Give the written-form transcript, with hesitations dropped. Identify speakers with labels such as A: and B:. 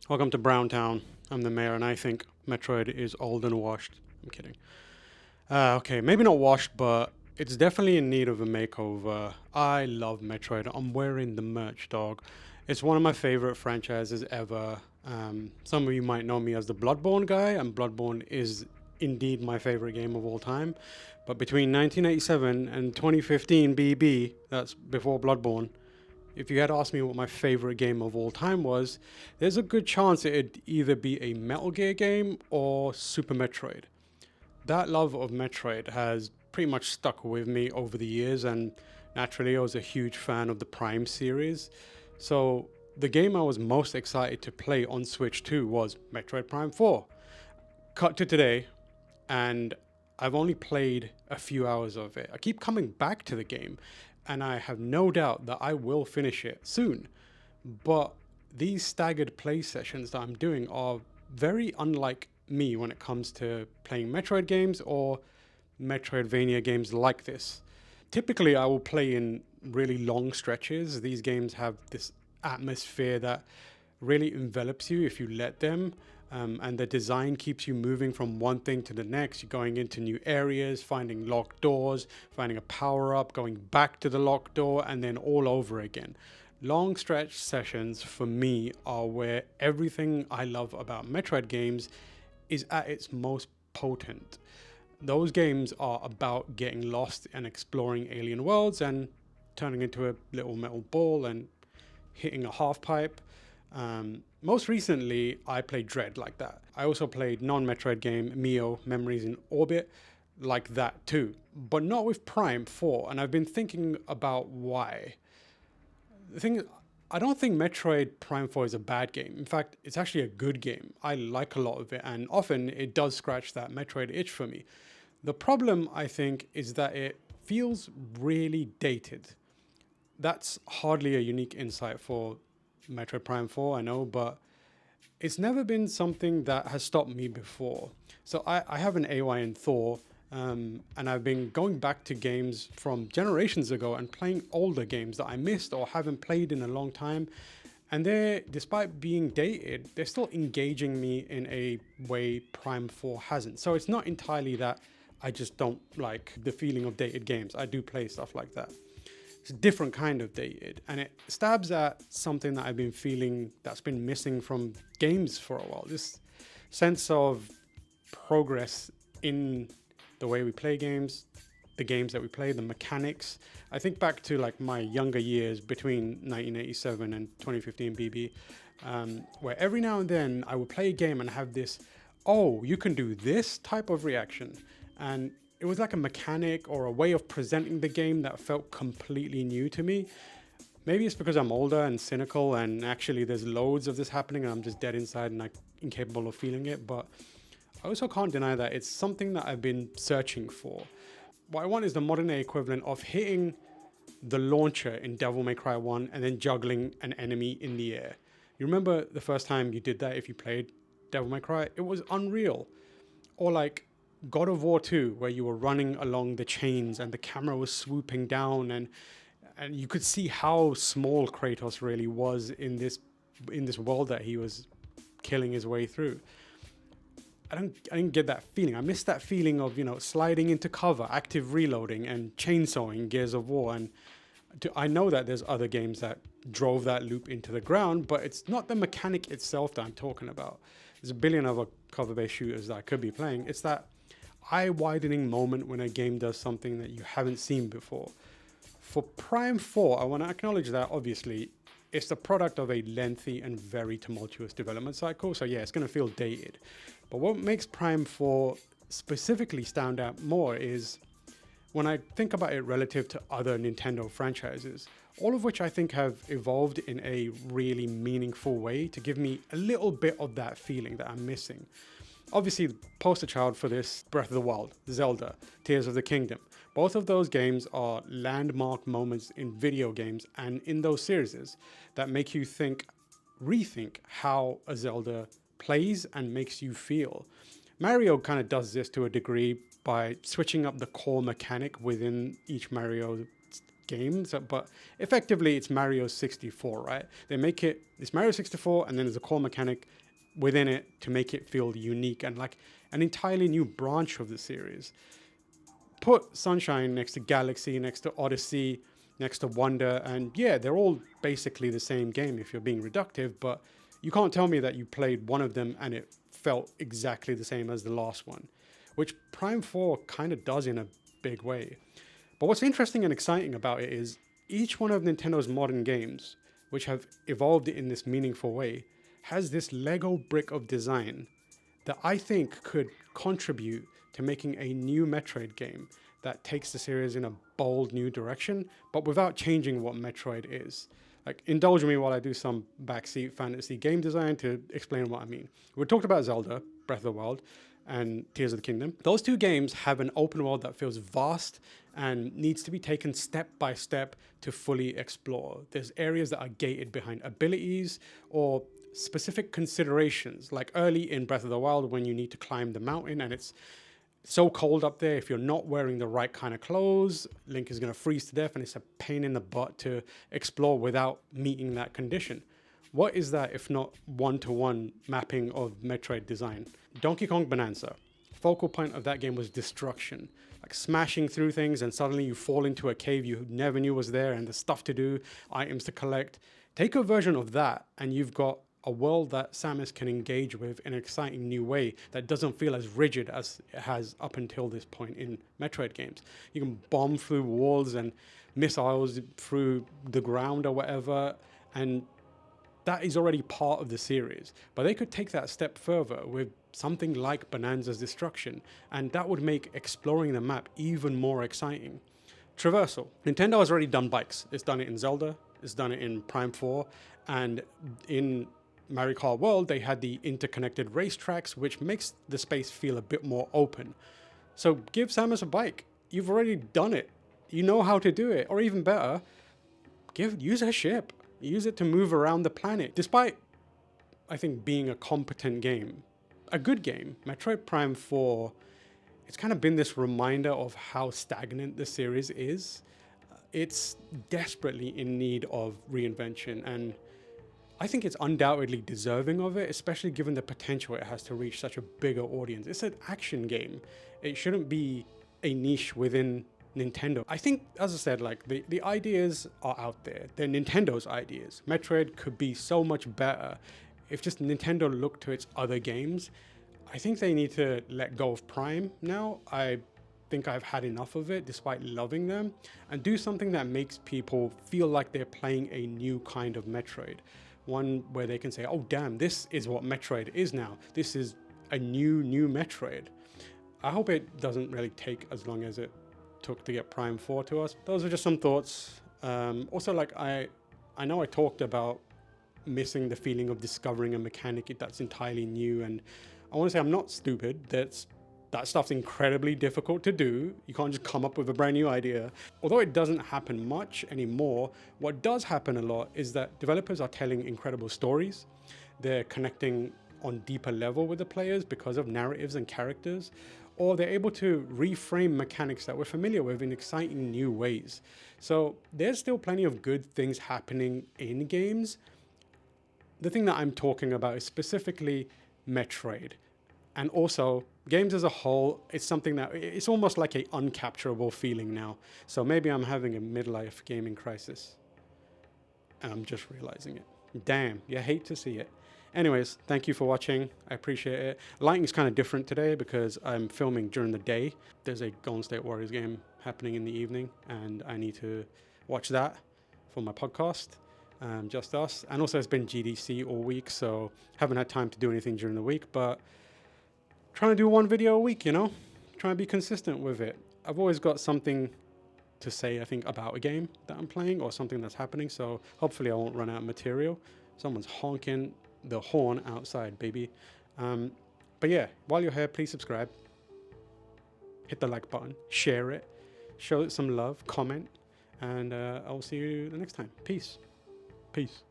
A: Welcome to Browntown. I'm the mayor, and I think Metroid is old and washed. I'm kidding. Okay, maybe not washed, but it's definitely in need of a makeover. I love Metroid. I'm wearing the merch, dog. It's one of my favorite franchises ever. Some of you might know me as the Bloodborne guy, and Bloodborne is indeed my favorite game of all time. But between 1987 and 2015 BB, that's before Bloodborne, if you had asked me what my favorite game of all time was, there's a good chance it'd either be a Metal Gear game or Super Metroid. That love of Metroid has pretty much stuck with me over the years, and naturally, I was a huge fan of the Prime series. So, the game I was most excited to play on Switch 2 was Metroid Prime 4. Cut to today, and I've only played a few hours of it. I keep coming back to the game, and I have no doubt that I will finish it soon. But these staggered play sessions that I'm doing are very unlike me when it comes to playing Metroid games or Metroidvania games like this. Typically, I will play in really long stretches. These games have this atmosphere that really envelops you if you let them. And the design keeps you moving from one thing to the next. You're going into new areas, finding locked doors, finding a power up, going back to the locked door, and then all over again. Long stretch sessions for me are where everything I love about Metroid games is at its most potent. Those games are about getting lost and exploring alien worlds and turning into a little metal ball and hitting a half pipe. Most recently, I played Dread like that. I also played non-Metroid game Mio Memories in Orbit like that too, but not with Prime 4, and I've been thinking about why. The thing is, I don't think Metroid Prime 4 is a bad game. In fact, it's actually a good game. I like a lot of it, and often it does scratch that Metroid itch for me. The problem, I think, is that it feels really dated. That's hardly a unique insight for Metroid Prime 4, I know, but it's never been something that has stopped me before. So I have an AY in Thor, and I've been going back to games from generations ago and playing older games that I missed or haven't played in a long time. And they're, despite being dated, they're still engaging me in a way Prime 4 hasn't. So it's not entirely that I just don't like the feeling of dated games. I do play stuff like that. It's a different kind of dated, and it stabs at something that I've been feeling that's been missing from games for a while. This sense of progress in the way we play games, the games that we play, the mechanics. I think back to like my younger years between 1987 and 2015 BB, where every now and then I would play a game and have this, oh, you can do this type of reaction. And it was like a mechanic or a way of presenting the game that felt completely new to me. Maybe it's because I'm older and cynical, and actually there's loads of this happening and I'm just dead inside and like incapable of feeling it. But I also can't deny that it's something that I've been searching for. What I want is the modern day equivalent of hitting the launcher in Devil May Cry 1 and then juggling an enemy in the air. You remember the first time you did that if you played Devil May Cry? It was unreal. Or like God of War 2, where you were running along the chains and the camera was swooping down, and you could see how small Kratos really was in this world that he was killing his way through. I didn't get that feeling. I missed that feeling of, sliding into cover, active reloading, and chainsawing Gears of War. And I know that there's other games that drove that loop into the ground, but it's not the mechanic itself that I'm talking about. There's a billion other cover-based shooters that I could be playing. It's that eye-widening moment when a game does something that you haven't seen before. For Prime 4, I want to acknowledge that, obviously, it's the product of a lengthy and very tumultuous development cycle, so yeah, it's going to feel dated. But what makes Prime 4 specifically stand out more is when I think about it relative to other Nintendo franchises, all of which I think have evolved in a really meaningful way to give me a little bit of that feeling that I'm missing. Obviously, the poster child for this, Breath of the Wild, Zelda, Tears of the Kingdom. Both of those games are landmark moments in video games and in those series that make you rethink how a Zelda plays and makes you feel. Mario kind of does this to a degree by switching up the core mechanic within each Mario games, but effectively it's Mario 64, right? They make it's Mario 64, and then there's a core mechanic within it to make it feel unique and like an entirely new branch of the series. Put Sunshine next to Galaxy, next to Odyssey, next to Wonder, and yeah, they're all basically the same game if you're being reductive, but you can't tell me that you played one of them and it felt exactly the same as the last one, which Prime 4 kind of does in a big way. But what's interesting and exciting about it is each one of Nintendo's modern games, which have evolved in this meaningful way, has this Lego brick of design that I think could contribute to making a new Metroid game that takes the series in a bold new direction, but without changing what Metroid is. Like, indulge me while I do some backseat fantasy game design to explain what I mean. We talked about Zelda, Breath of the Wild, and Tears of the Kingdom. Those two games have an open world that feels vast and needs to be taken step by step to fully explore. There's areas that are gated behind abilities or specific considerations, like early in Breath of the Wild when you need to climb the mountain and it's so cold up there. If you're not wearing the right kind of clothes, Link is going to freeze to death and it's a pain in the butt to explore without meeting that condition. What is that if not one-to-one mapping of Metroid design? Donkey Kong Bonanza. Focal point of that game was destruction. Like smashing through things and suddenly you fall into a cave you never knew was there and there's stuff to do, items to collect. Take a version of that and you've got a world that Samus can engage with in an exciting new way that doesn't feel as rigid as it has up until this point in Metroid games. You can bomb through walls and missiles through the ground or whatever, and that is already part of the series. But they could take that step further with something like Bonanza's Destruction, and that would make exploring the map even more exciting. Traversal. Nintendo has already done bikes. It's done it in Zelda, it's done it in Prime 4, and in Mario Kart World, they had the interconnected racetracks, which makes the space feel a bit more open. So give Samus a bike. You've already done it. You know how to do it. Or even better, use her ship. Use it to move around the planet. Despite, I think, being a competent game, a good game, Metroid Prime 4, it's kind of been this reminder of how stagnant the series is. It's desperately in need of reinvention, and I think it's undoubtedly deserving of it, especially given the potential it has to reach such a bigger audience. It's an action game. It shouldn't be a niche within Nintendo. I think, as I said, like the ideas are out there. They're Nintendo's ideas. Metroid could be so much better if just Nintendo looked to its other games. I think they need to let go of Prime now. I think I've had enough of it despite loving them, and do something that makes people feel like they're playing a new kind of Metroid. One where they can say, oh damn, this is what Metroid is now. This is a new Metroid. I hope it doesn't really take as long as it took to get Prime 4 to us. Those are just some thoughts. Also, like I know I talked about missing the feeling of discovering a mechanic that's entirely new, and I want to say I'm not stupid. That stuff's incredibly difficult to do. You can't just come up with a brand new idea. Although it doesn't happen much anymore, what does happen a lot is that developers are telling incredible stories. They're connecting on deeper level with the players because of narratives and characters, or they're able to reframe mechanics that we're familiar with in exciting new ways. So there's still plenty of good things happening in games. The thing that I'm talking about is specifically Metroid. And also, games as a whole, it's something that, it's almost like a uncapturable feeling now. So maybe I'm having a midlife gaming crisis. And I'm just realizing it. Damn, you hate to see it. Anyways, thank you for watching. I appreciate it. Lighting's kind of different today because I'm filming during the day. There's a Golden State Warriors game happening in the evening, and I need to watch that for my podcast. Just us. And also it's been GDC all week, so haven't had time to do anything during the week, but trying to do one video a week, you know? Trying to be consistent with it. I've always got something to say, I think, about a game that I'm playing or something that's happening, so hopefully I won't run out of material. Someone's honking the horn outside, baby. But yeah, while you're here, please subscribe. Hit the like button. Share it. Show it some love. Comment. And I'll see you the next time. Peace. Peace.